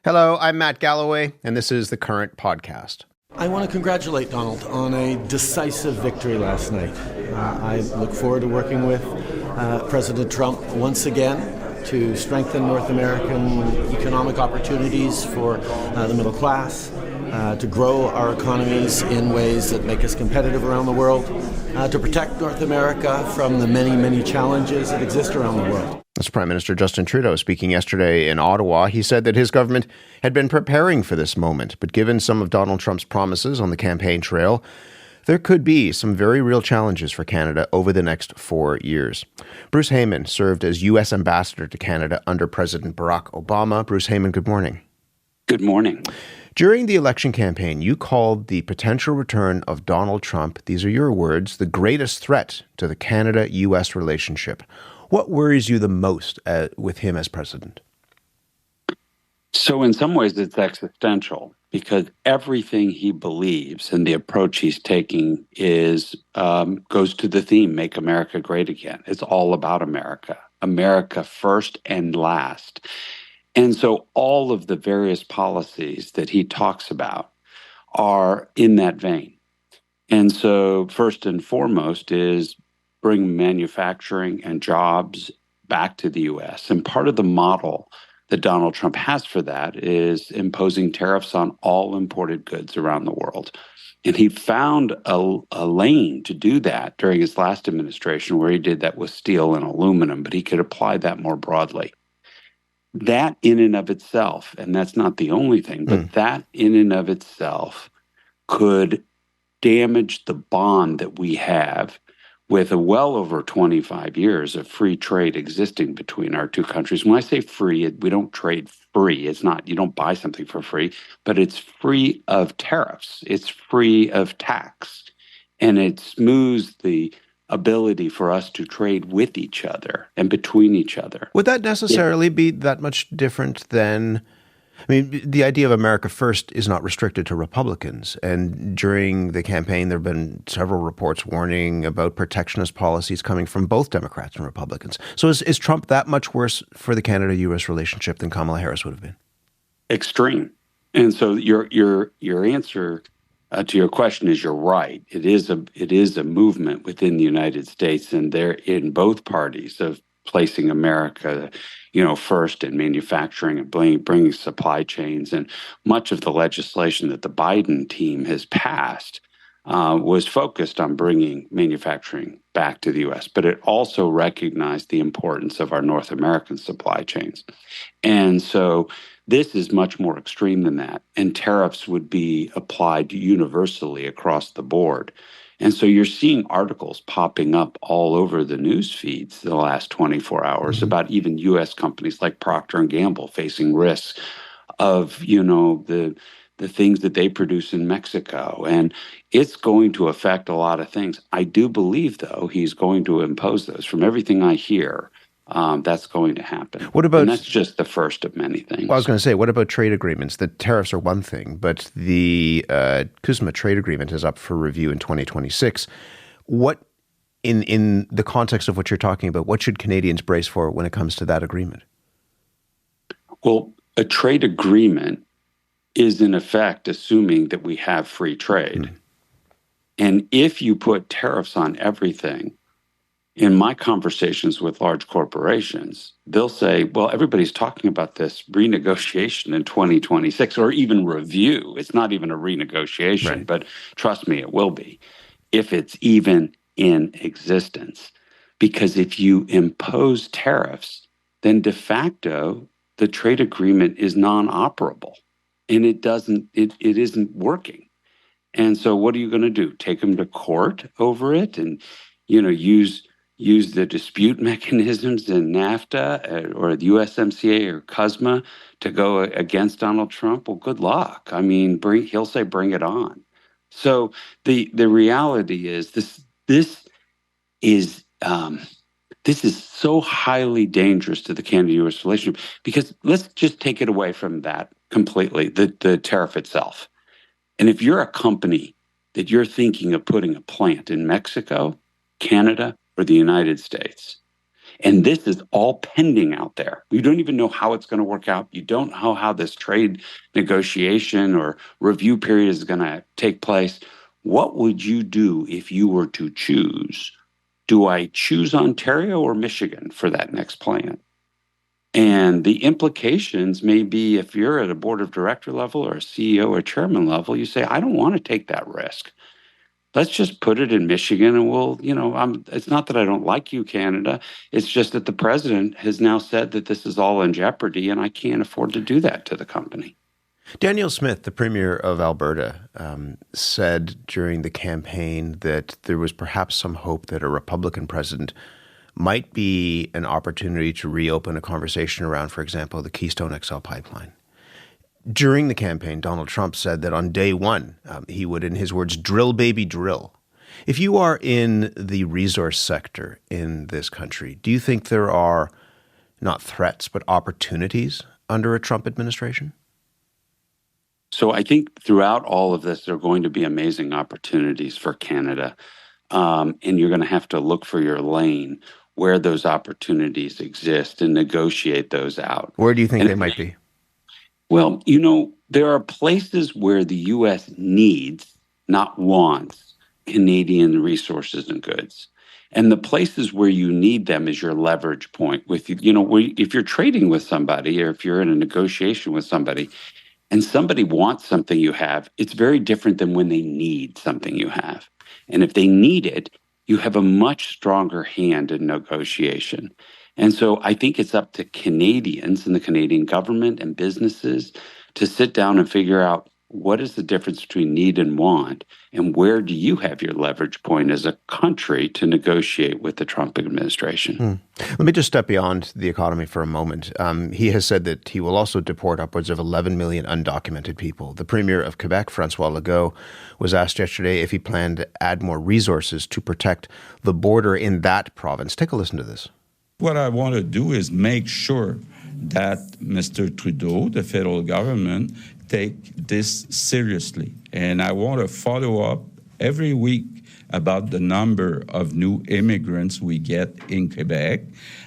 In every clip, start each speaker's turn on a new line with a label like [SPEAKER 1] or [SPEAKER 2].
[SPEAKER 1] Hello, I'm Matt Galloway, and this is the Current Podcast.
[SPEAKER 2] I want to congratulate Donald on a decisive victory last night. I look forward to working with President Trump once again to strengthen North American economic opportunities for the middle class, to grow our economies in ways that make us competitive around the world, to protect North America from the many, many challenges that exist around the world.
[SPEAKER 1] That's Prime Minister Justin Trudeau speaking yesterday in Ottawa. He said that his government had been preparing for this moment, but given some of Donald Trump's promises on the campaign trail, there could be some very real challenges for Canada over the next 4 years. Bruce Heyman served as U.S. Ambassador to Canada under President Barack Obama. Bruce Heyman, good morning.
[SPEAKER 3] Good morning.
[SPEAKER 1] During the election campaign, you called the potential return of Donald Trump, these are your words, the greatest threat to the Canada-U.S. relationship. What worries you the most with him as president?
[SPEAKER 3] So in some ways, it's existential because everything he believes and the approach he's taking is goes to the theme, Make America Great Again. It's all about America, America first and last. And so all of the various policies that he talks about are in that vein. And so first and foremost is bring manufacturing and jobs back to the U.S. And part of the model that Donald Trump has for that is imposing tariffs on all imported goods around the world. And he found a lane to do that during his last administration where he did that with steel and aluminum, but he could apply that more broadly. That in and of itself, and that's not the only thing, but that in and of itself could damage the bond that we have with a well over 25 years of free trade existing between our two countries. When I say free, we don't trade free. It's not, you don't buy something for free, but it's free of tariffs. It's free of tax. And it smooths the ability for us to trade with each other and between each other.
[SPEAKER 1] Would that necessarily be that much different than, I mean, the idea of America First is not restricted to Republicans. And during the campaign, there have been several reports warning about protectionist policies coming from both Democrats and Republicans. So is Trump that much worse for the Canada-U.S. relationship than Kamala Harris would have been?
[SPEAKER 3] Extreme. And so your answer to your question is you're right. It is a movement within the United States, and they're in both parties of placing America, first in manufacturing and bringing supply chains. And much of the legislation that the Biden team has passed was focused on bringing manufacturing back to the U.S., but it also recognized the importance of our North American supply chains. And so this is much more extreme than that, and tariffs would be applied universally across the board. And so you're seeing articles popping up all over the news feeds the last 24 hours about even U.S. companies like Procter & Gamble facing risks of, the things that they produce in Mexico. And it's going to affect a lot of things. I do believe, though, he's going to impose those. From everything I hear, that's going to happen. And that's just the first of many things.
[SPEAKER 1] Well, I was going to say, what about trade agreements? The tariffs are one thing, but the CUSMA trade agreement is up for review in 2026. What, in the context of what you're talking about, what should Canadians brace for when it comes to that agreement?
[SPEAKER 3] Well, a trade agreement is in effect assuming that we have free trade. And if you put tariffs on everything, in my conversations with large corporations, they'll say, well, everybody's talking about this renegotiation in 2026 or even review. It's not even a renegotiation,
[SPEAKER 1] right.
[SPEAKER 3] But trust me, it will be if it's even in existence. Because if you impose tariffs, then de facto, the trade agreement is non-operable and it isn't working. And so what are you going to do? Take them to court over it and, use the dispute mechanisms in NAFTA or the USMCA or CUSMA to go against Donald Trump? Well, good luck. I mean, he'll say, bring it on. So the reality is this is so highly dangerous to the Canada-U.S. relationship because let's just take it away from that completely, the tariff itself. And if you're a company that you're thinking of putting a plant in Mexico, Canada, or the United States, And this is all pending out there. You don't even know how it's going to work out. You don't know how this trade negotiation or review period is going to take place. What would you do if you were to choose? Do I choose Ontario or Michigan for that next plan? And the implications may be, if you're at a board of director level or a CEO or chairman level, you say, I don't want to take that risk. Let's just put it in Michigan and we'll, it's not that I don't like you, Canada. It's just that the president has now said that this is all in jeopardy and I can't afford to do that to the company.
[SPEAKER 1] Danielle Smith, the Premier of Alberta, said during the campaign that there was perhaps some hope that a Republican president might be an opportunity to reopen a conversation around, for example, the Keystone XL pipeline. During the campaign, Donald Trump said that on day one, he would, in his words, drill, baby, drill. If you are in the resource sector in this country, do you think there are not threats, but opportunities under a Trump administration?
[SPEAKER 3] So I think throughout all of this, there are going to be amazing opportunities for Canada. And you're going to have to look for your lane where those opportunities exist and negotiate those out.
[SPEAKER 1] Where do you think they might be?
[SPEAKER 3] Well, there are places where the U.S. needs, not wants, Canadian resources and goods. And the places where you need them is your leverage point. If you're trading with somebody or if you're in a negotiation with somebody and somebody wants something you have, it's very different than when they need something you have. And if they need it, you have a much stronger hand in negotiation. And so I think it's up to Canadians and the Canadian government and businesses to sit down and figure out what is the difference between need and want, and where do you have your leverage point as a country to negotiate with the Trump administration?
[SPEAKER 1] Let me just step beyond the economy for a moment. He has said that he will also deport upwards of 11 million undocumented people. The Premier of Quebec, François Legault, was asked yesterday if he planned to add more resources to protect the border in that province. Take a listen to this.
[SPEAKER 4] What I want to do is make sure that Mr. Trudeau, the federal government, take this seriously. And I want to follow up every week about the number of new immigrants we get in Quebec.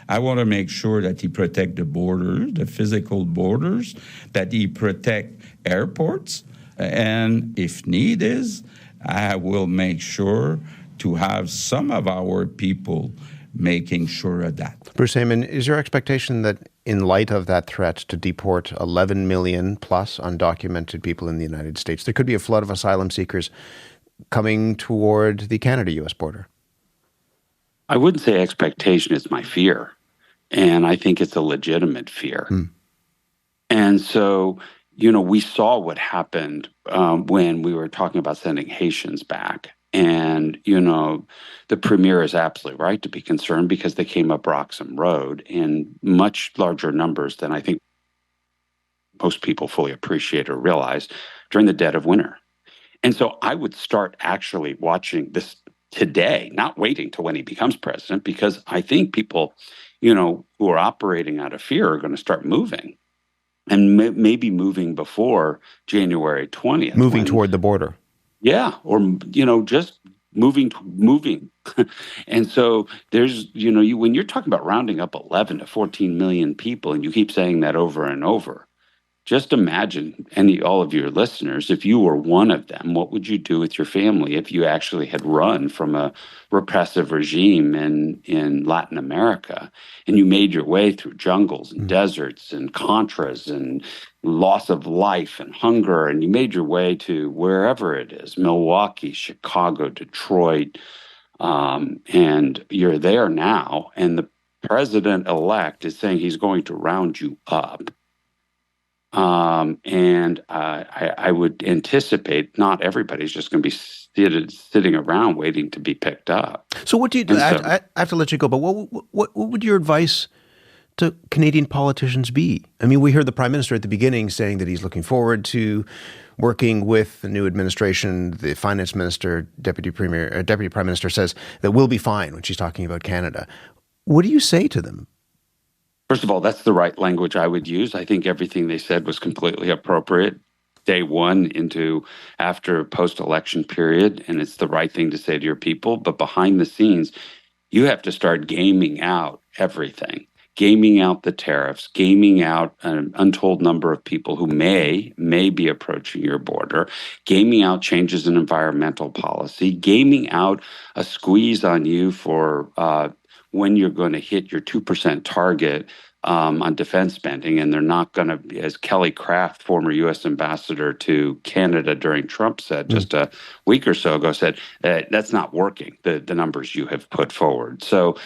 [SPEAKER 4] I want to make sure that he protect the borders, the physical borders, that he protect airports. And if need is, I will make sure to have some of our people making sure of that.
[SPEAKER 1] Bruce Heyman, is your expectation that in light of that threat to deport 11 million plus undocumented people in the United States, there could be a flood of asylum seekers coming toward the Canada-U.S. border?
[SPEAKER 3] I wouldn't say expectation, is my fear. And I think it's a legitimate fear. And so, we saw what happened when we were talking about sending Haitians back. And, the Premier is absolutely right to be concerned because they came up Roxham Road in much larger numbers than I think most people fully appreciate or realize during the dead of winter. And so I would start actually watching this today, not waiting till when he becomes president, because I think people, who are operating out of fear are going to start moving. And maybe moving before January 20th.
[SPEAKER 1] Moving toward the border.
[SPEAKER 3] Yeah, or, just moving. And so there's, when you're talking about rounding up 11 to 14 million people, and you keep saying that over and over, just imagine all of your listeners, if you were one of them, what would you do with your family if you actually had run from a repressive regime in Latin America and you made your way through jungles and deserts and contras and loss of life and hunger, and you made your way to wherever it is, Milwaukee, Chicago, Detroit, and you're there now, and the president-elect is saying he's going to round you up. And I would anticipate not everybody's just going to be sitting around waiting to be picked up.
[SPEAKER 1] So what do you do? I have to let you go, but what would your advice to Canadian politicians be? I mean, we heard the Prime Minister at the beginning saying that he's looking forward to working with the new administration. The Finance Minister, Deputy Prime Minister says that we'll be fine when she's talking about Canada. What do you say to them?
[SPEAKER 3] First of all, that's the right language I would use. I think everything they said was completely appropriate. Day one into after post-election period, and it's the right thing to say to your people. But behind the scenes, You have to start gaming out everything, gaming out the tariffs, gaming out an untold number of people who may be approaching your border, gaming out changes in environmental policy, gaming out a squeeze on you for when you're going to hit your 2% target on defense spending, and they're not going to, as Kelly Craft, former U.S. ambassador to Canada during Trump said just a week or so ago, said that's not working, the numbers you have put forward. So,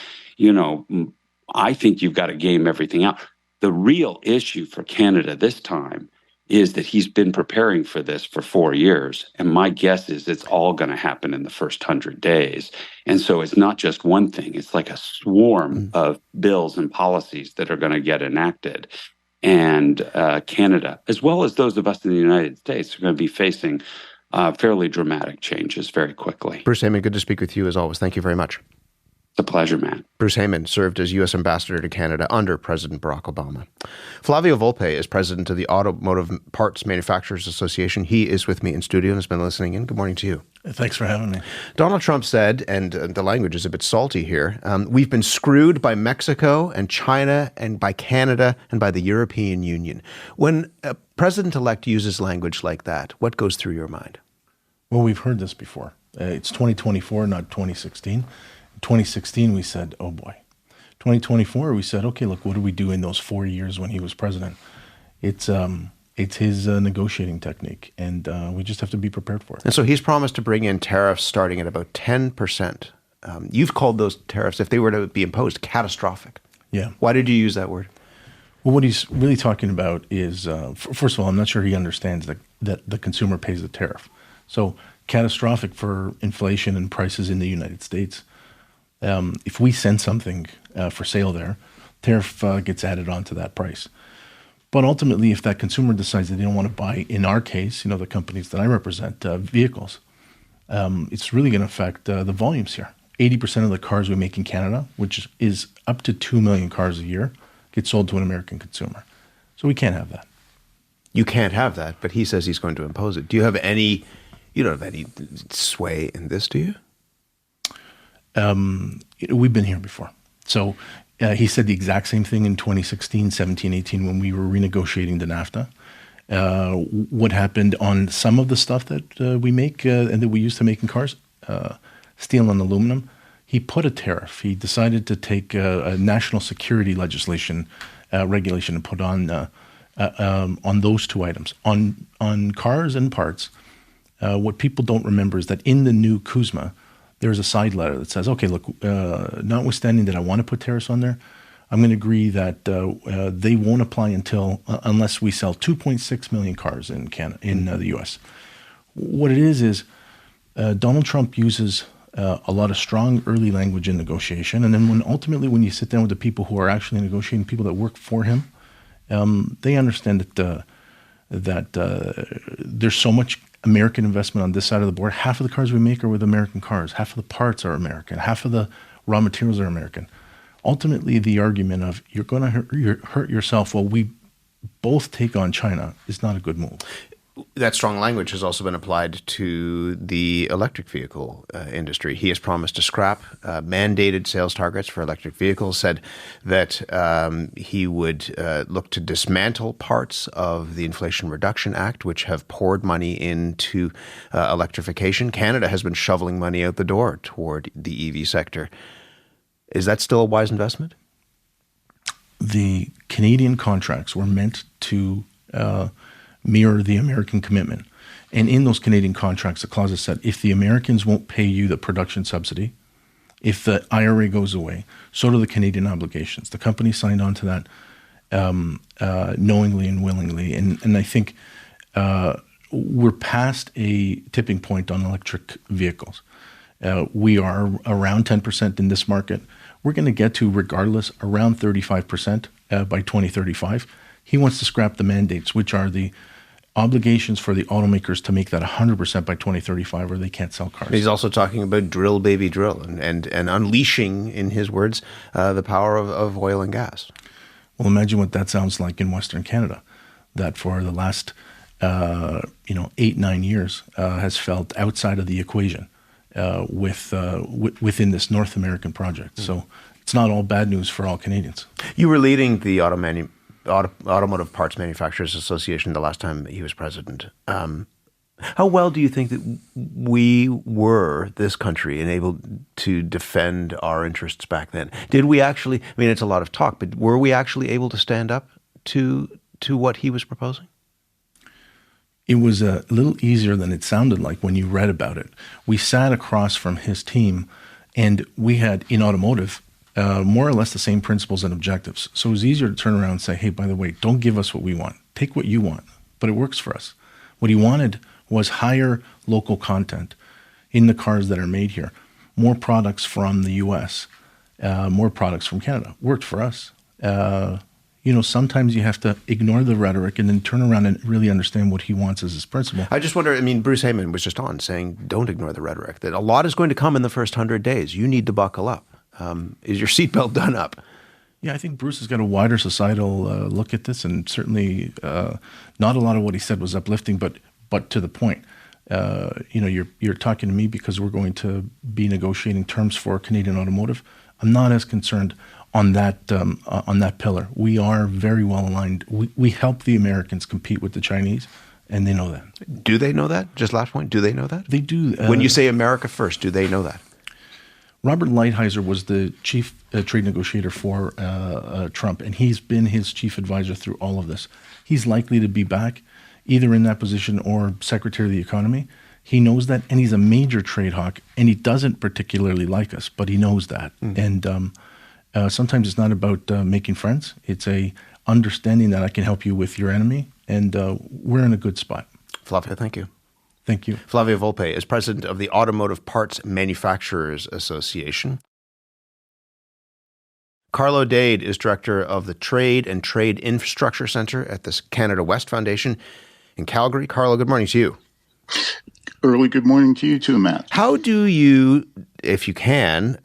[SPEAKER 3] I think you've got to game everything out. The real issue for Canada this time is that he's been preparing for this for 4 years. And my guess is it's all going to happen in the first 100 days. And so it's not just one thing. It's like a swarm of bills and policies that are going to get enacted. And Canada, as well as those of us in the United States, are going to be facing fairly dramatic changes very quickly.
[SPEAKER 1] Bruce Heyman, good to speak with you as always. Thank you very much.
[SPEAKER 3] It's a pleasure, man.
[SPEAKER 1] Bruce Heyman served as U.S. Ambassador to Canada under President Barack Obama. Flavio Volpe is president of the Automotive Parts Manufacturers Association. He is with me in studio and has been listening in. Good morning to you.
[SPEAKER 5] Thanks for having me.
[SPEAKER 1] Donald Trump said, and the language is a bit salty here, we've been screwed by Mexico and China and by Canada and by the European Union. When a president-elect uses language like that, what goes through your mind?
[SPEAKER 5] Well, we've heard this before. It's 2024, not 2016. 2016, we said, oh boy. 2024, we said, okay, look, what did we do in those 4 years when he was president? It's his negotiating technique, and we just have to be prepared for it.
[SPEAKER 1] And so he's promised to bring in tariffs starting at about 10%. You've called those tariffs, if they were to be imposed, catastrophic.
[SPEAKER 5] Yeah.
[SPEAKER 1] Why did you use that word?
[SPEAKER 5] Well, what he's really talking about is, first of all, I'm not sure he understands that the consumer pays the tariff. So catastrophic for inflation and prices in the United States. If we send something for sale there, tariff gets added onto that price. But ultimately, if that consumer decides that they don't want to buy, in our case, the companies that I represent, vehicles, it's really going to affect the volumes here. 80% of the cars we make in Canada, which is up to 2 million cars a year, get sold to an American consumer. So we can't have that.
[SPEAKER 1] You can't have that, but he says he's going to impose it. You don't have any sway in this, do you?
[SPEAKER 5] We've been here before. So he said the exact same thing in 2016, 17, 18 when we were renegotiating the NAFTA. What happened on some of the stuff that we make and that we used to make in cars, steel and aluminum, he put a tariff. He decided to take a national security legislation regulation and put on those two items. On cars and parts, what people don't remember is that in the new CUSMA, there's a side letter that says, okay, look, notwithstanding that I want to put tariffs on there, I'm going to agree that they won't apply unless we sell 2.6 million cars in Canada, in the U.S. What it is Donald Trump uses a lot of strong early language in negotiation, and then when you sit down with the people who are actually negotiating, people that work for him, they understand that there's so much American investment on this side of the board. Half of the cars we make are with American cars. Half of the parts are American. Half of the raw materials are American. Ultimately, the argument of you're going to hurt yourself while we both take on China is not a good move.
[SPEAKER 1] That strong language has also been applied to the electric vehicle industry. He has promised to scrap mandated sales targets for electric vehicles, said that he would look to dismantle parts of the Inflation Reduction Act, which have poured money into electrification. Canada has been shoveling money out the door toward the EV sector. Is that still a wise investment?
[SPEAKER 5] The Canadian contracts were meant to mirror the American commitment. And in those Canadian contracts, the clauses said, if the Americans won't pay you the production subsidy, if the IRA goes away, so do the Canadian obligations. The company signed on to that knowingly and willingly. And I think we're past a tipping point on electric vehicles. We are around 10% in this market. We're going to get to, regardless, around 35% by 2035. He wants to scrap the mandates, which are the obligations for the automakers to make that 100% by 2035 or they can't sell cars.
[SPEAKER 1] He's also talking about drill, baby, drill, and unleashing, in his words, the power of oil and gas.
[SPEAKER 5] Well, imagine what that sounds like in Western Canada, that for the last 8-9 years has felt outside of the equation. within this North American project. So it's not all bad news for all Canadians.
[SPEAKER 1] You were leading the Automotive Parts Manufacturers Association the last time he was president. How well do you think that we were, this country, enabled to defend our interests back then? Did we actually, I mean, it's a lot of talk, but were we actually able to stand up to what he was proposing?
[SPEAKER 5] It was a little easier than it sounded like when you read about it. We sat across from his team, and we had, in automotive, more or less the same principles and objectives. So it was easier to turn around and say, hey, by the way, don't give us what we want. Take what you want. But it works for us. What he wanted was higher local content in the cars that are made here. More products from the U.S., more products from Canada. Worked for us. Sometimes you have to ignore the rhetoric and then turn around and really understand what he wants as his principle.
[SPEAKER 1] I just wonder, I mean, Bruce Heyman was just on saying, don't ignore the rhetoric, that a lot is going to come in the first 100 days. You need to buckle up. Is your seatbelt done up?
[SPEAKER 5] Yeah, I think Bruce has got a wider societal look at this, and certainly not a lot of what he said was uplifting, but to the point. You're talking to me because we're going to be negotiating terms for Canadian automotive. I'm not as concerned on that pillar. We are very well aligned. We help the Americans compete with the Chinese, and they know that.
[SPEAKER 1] Do they know that? Just last point. Do they know that?
[SPEAKER 5] They do.
[SPEAKER 1] When you say America first, do they know that?
[SPEAKER 5] Robert Lighthizer was the chief trade negotiator for Trump, and he's been his chief advisor through all of this. He's likely to be back either in that position or Secretary of the Economy. He knows that, and he's a major trade hawk, and he doesn't particularly like us, but he knows that. And sometimes it's not about making friends. It's a understanding that I can help you with your enemy, and we're in a good spot.
[SPEAKER 1] Flavio, thank you.
[SPEAKER 5] Thank you.
[SPEAKER 1] Flavio Volpe is president of the Automotive Parts Manufacturers Association. Carlo Dade is director of the Trade and Trade Infrastructure Center at the Canada West Foundation in Calgary. Carlo, good morning to you.
[SPEAKER 6] Early good morning to you too, Matt.
[SPEAKER 1] How do you, if you can,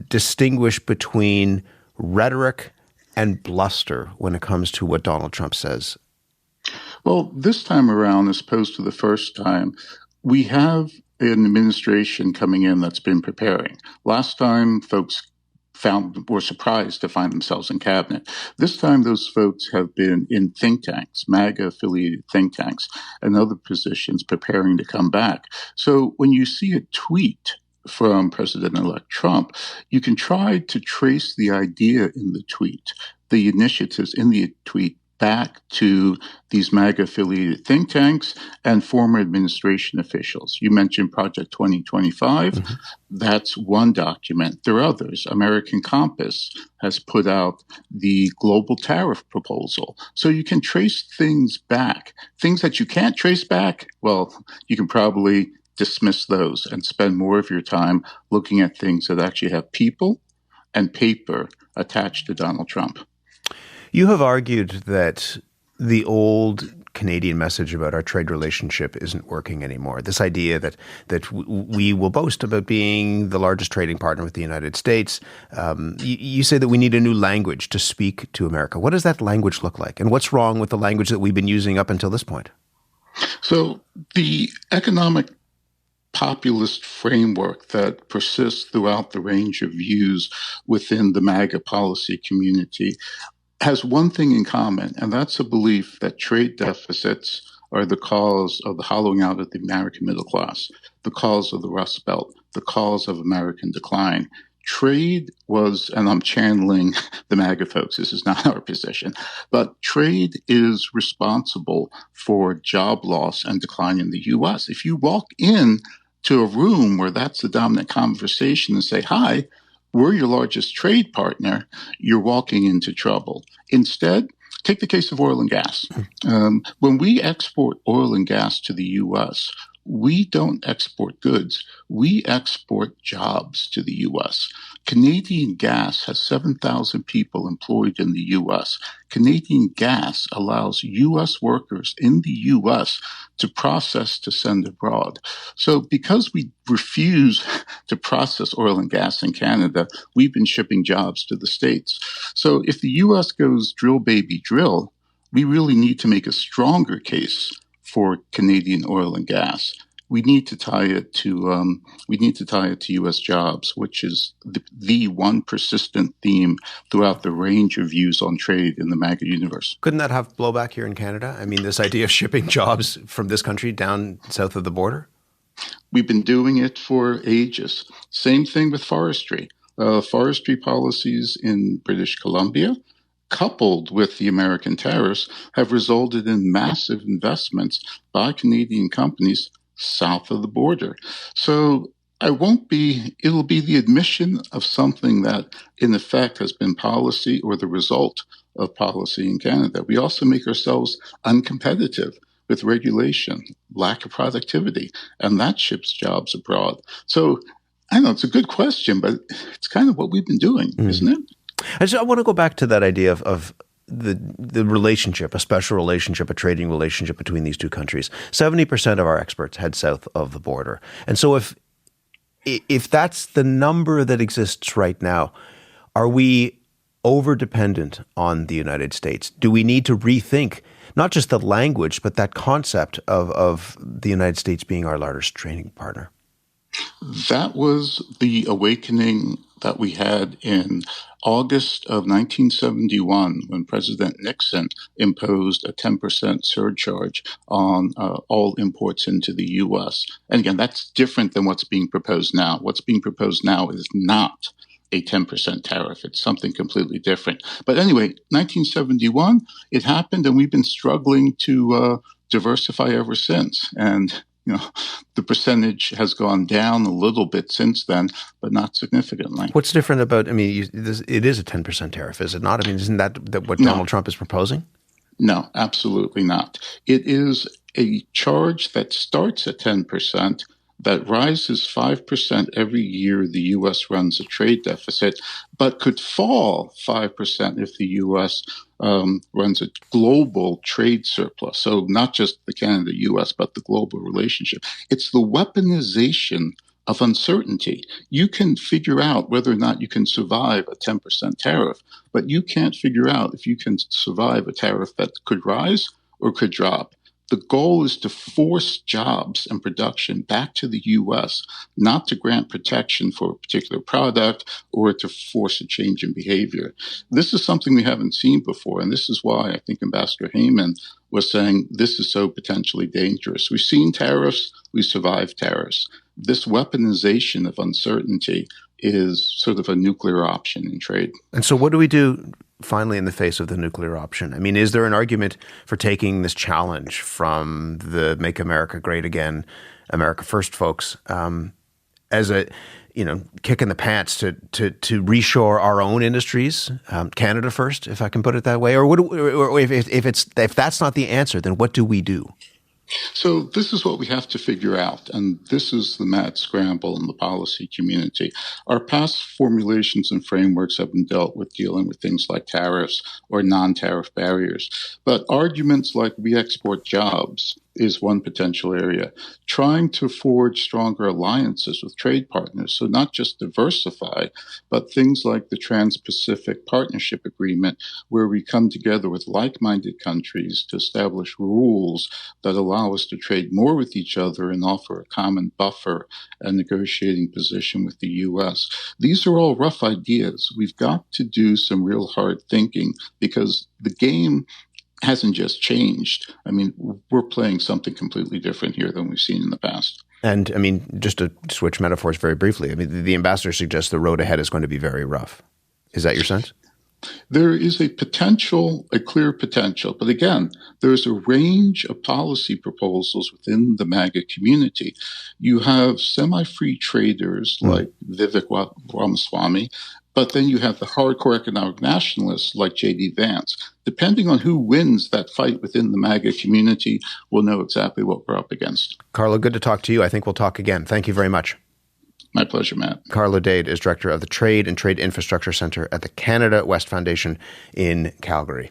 [SPEAKER 1] distinguish between rhetoric and bluster when it comes to what Donald Trump says?
[SPEAKER 6] Well, this time around, as opposed to the first time, we have an administration coming in that's been preparing. Last time, folks were surprised to find themselves in cabinet. This time, those folks have been in think tanks, MAGA-affiliated think tanks, and other positions preparing to come back. So when you see a tweet from President-elect Trump, you can try to trace the idea in the tweet, the initiatives in the tweet, back to these MAGA-affiliated think tanks and former administration officials. You mentioned Project 2025. Mm-hmm. That's one document. There are others. American Compass has put out the global tariff proposal. So you can trace things back. Things that you can't trace back, well, you can probably dismiss those and spend more of your time looking at things that actually have people and paper attached to Donald Trump.
[SPEAKER 1] You have argued that the old Canadian message about our trade relationship isn't working anymore. This idea that we will boast about being the largest trading partner with the United States. You say that we need a new language to speak to America. What does that language look like? And what's wrong with the language that we've been using up until this point?
[SPEAKER 6] So the economic populist framework that persists throughout the range of views within the MAGA policy community has one thing in common, and that's a belief that trade deficits are the cause of the hollowing out of the American middle class, the cause of the Rust Belt, the cause of American decline. Trade was, and I'm channeling the MAGA folks, this is not our position, but trade is responsible for job loss and decline in the U.S. If you walk in to a room where that's the dominant conversation and say, hi, we're your largest trade partner, you're walking into trouble. Instead, take the case of oil and gas. When we export oil and gas to the U.S., we don't export goods. We export jobs to the U.S. Canadian Gas has 7,000 people employed in the U.S. Canadian Gas allows U.S. workers in the U.S. to process to send abroad. So because we refuse to process oil and gas in Canada, we've been shipping jobs to the States. So if the U.S. goes drill, baby, drill, we really need to make a stronger case for Canadian oil and gas. we need to tie it to U.S. jobs, which is the one persistent theme throughout the range of views on trade in the MAGA universe.
[SPEAKER 1] Couldn't that have blowback here in Canada? I mean, this idea of shipping jobs from this country down south of the border?
[SPEAKER 6] We've been doing it for ages. Same thing with forestry. Forestry policies in British Columbia, coupled with the American tariffs, have resulted in massive investments by Canadian companies south of the border. So it'll be the admission of something that in effect has been policy or the result of policy in Canada. We also make ourselves uncompetitive with regulation, lack of productivity, and that ships jobs abroad. So I know it's a good question, but it's kind of what we've been doing, isn't it?
[SPEAKER 1] I want to go back to that idea of the relationship, a special relationship, a trading relationship between these two countries. 70% of our exports head south of the border. And so if that's the number that exists right now, are we over-dependent on the United States? Do we need to rethink not just the language, but that concept of the United States being our largest trading partner?
[SPEAKER 6] That was the awakening that we had in August of 1971 when President Nixon imposed a 10% surcharge on all imports into the U.S. And again, that's different than what's being proposed now. What's being proposed now is not a 10% tariff. It's something completely different. But anyway, 1971, it happened, and we've been struggling to diversify ever since. And the percentage has gone down a little bit since then, but not significantly.
[SPEAKER 1] What's different about, it is a 10% tariff, is it not? I mean, isn't that what Donald Trump is proposing?
[SPEAKER 6] No, absolutely not. It is a charge that starts at 10%, that rises 5% every year the U.S. runs a trade deficit, but could fall 5% if the U.S. runs a global trade surplus. So not just the Canada-U.S., but the global relationship. It's the weaponization of uncertainty. You can figure out whether or not you can survive a 10% tariff, but you can't figure out if you can survive a tariff that could rise or could drop. The goal is to force jobs and production back to the U.S., not to grant protection for a particular product or to force a change in behavior. This is something we haven't seen before, and this is why I think Ambassador Heyman was saying this is so potentially dangerous. We've seen tariffs, we survived tariffs. This weaponization of uncertainty is sort of a nuclear option in trade.
[SPEAKER 1] And so what do we do finally in the face of the nuclear option? I mean, is there an argument for taking this challenge from the Make America Great Again, America First folks as a kick in the pants to reshore our own industries, Canada first, if I can put it that way? Or if that's not the answer, then what do we do?
[SPEAKER 6] So this is what we have to figure out, and this is the mad scramble in the policy community. Our past formulations and frameworks have been dealing with things like tariffs or non-tariff barriers. But arguments like we export jobs is one potential area. Trying to forge stronger alliances with trade partners, so not just diversify, but things like the Trans-Pacific Partnership Agreement, where we come together with like-minded countries to establish rules that allow us to trade more with each other and offer a common buffer and negotiating position with the U.S. These are all rough ideas. We've got to do some real hard thinking because the game hasn't just changed. I mean, we're playing something completely different here than we've seen in the past.
[SPEAKER 1] And I mean, just to switch metaphors very briefly, I mean, the ambassador suggests the road ahead is going to be very rough. Is that your sense?
[SPEAKER 6] There is a clear potential. But again, there's a range of policy proposals within the MAGA community. You have semi-free traders like Vivek Ramaswamy, but then you have the hardcore economic nationalists like J.D. Vance. Depending on who wins that fight within the MAGA community, we'll know exactly what we're up against.
[SPEAKER 1] Carlo, good to talk to you. I think we'll talk again. Thank you very much.
[SPEAKER 6] My pleasure, Matt.
[SPEAKER 1] Carlo Dade is director of the Trade and Trade Infrastructure Center at the Canada West Foundation in Calgary.